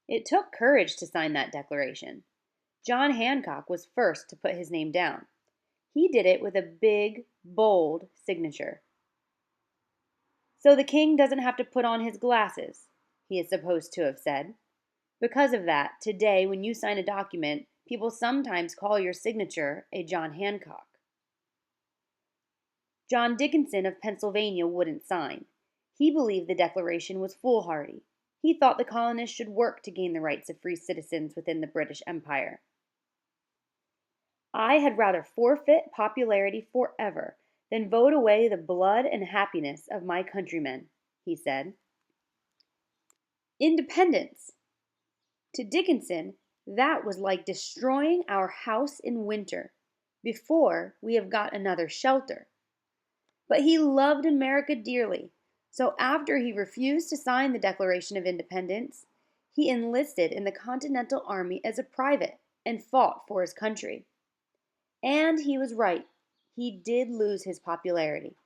It took courage to sign that declaration. John Hancock was first to put his name down. He did it with a big, bold signature. "So the king doesn't have to put on his glasses," he is supposed to have said. Because of that, today when you sign a document, people sometimes call your signature a John Hancock. John Dickinson of Pennsylvania wouldn't sign. He believed the Declaration was foolhardy. He thought the colonists should work to gain the rights of free citizens within the British Empire. "I had rather forfeit popularity forever than vote away the blood and happiness of my countrymen," he said. Independence! To Dickinson, that was like destroying our house in winter, before we have got another shelter. But he loved America dearly, so after he refused to sign the Declaration of Independence, he enlisted in the Continental Army as a private and fought for his country. And he was right. He did lose his popularity.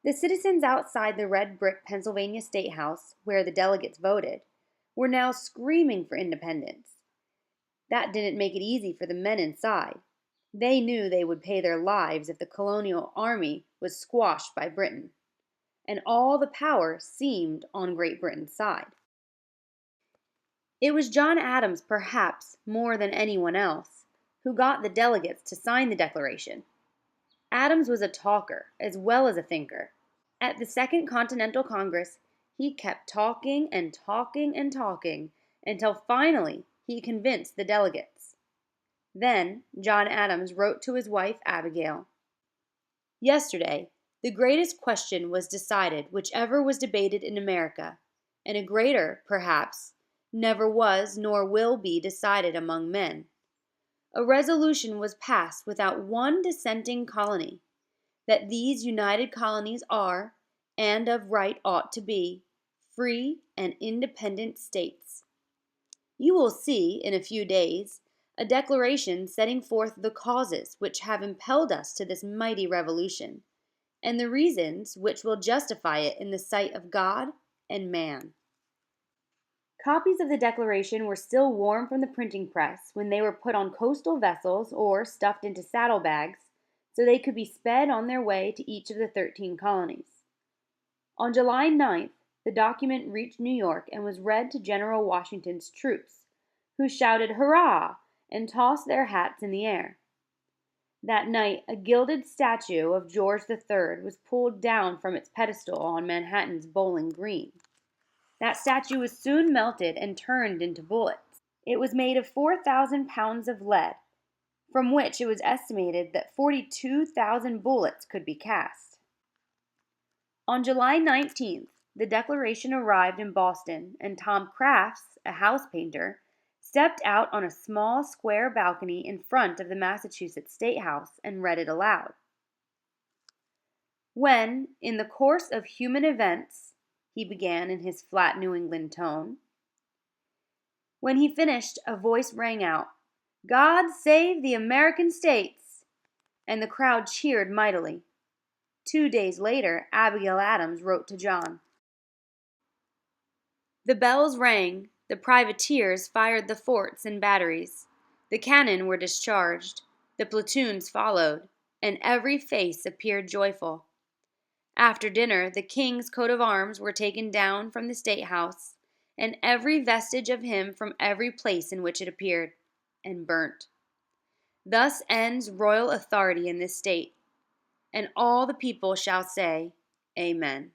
The citizens outside the red brick Pennsylvania State House, where the delegates voted, were now screaming for independence. That didn't make it easy for the men inside. They knew they would pay their lives if the colonial army was squashed by Britain, and all the power seemed on Great Britain's side. It was John Adams, perhaps more than anyone else, who got the delegates to sign the Declaration. Adams was a talker as well as a thinker. At the Second Continental Congress, he kept talking and talking and talking until finally he convinced the delegates. Then John Adams wrote to his wife Abigail, "Yesterday, the greatest question was decided whichever was debated in America, and a greater, perhaps, never was nor will be decided among men. A resolution was passed without one dissenting colony, that these united colonies are, and of right ought to be, free and independent states. You will see, in a few days, a declaration setting forth the causes which have impelled us to this mighty revolution, and the reasons which will justify it in the sight of God and man." Copies of the Declaration were still warm from the printing press when they were put on coastal vessels or stuffed into saddlebags so they could be sped on their way to each of the 13 colonies. On July 9th, the document reached New York and was read to General Washington's troops, who shouted "Hurrah!" and tossed their hats in the air. That night a gilded statue of George III was pulled down from its pedestal on Manhattan's Bowling Green. That statue was soon melted and turned into bullets. It was made of 4,000 pounds of lead, from which it was estimated that 42,000 bullets could be cast. On July 19th, the Declaration arrived in Boston, and Tom Crafts, a house painter, stepped out on a small square balcony in front of the Massachusetts State House and read it aloud. "When, in the course of human events," he began in his flat New England tone. When he finished, a voice rang out, "God save the American States!" and the crowd cheered mightily. 2 days later, Abigail Adams wrote to John. The bells rang, the privateers fired the forts and batteries, the cannon were discharged, the platoons followed, and every face appeared joyful. After dinner, the king's coat of arms were taken down from the State House, and every vestige of him from every place in which it appeared, and burnt. Thus ends royal authority in this state, and all the people shall say, Amen.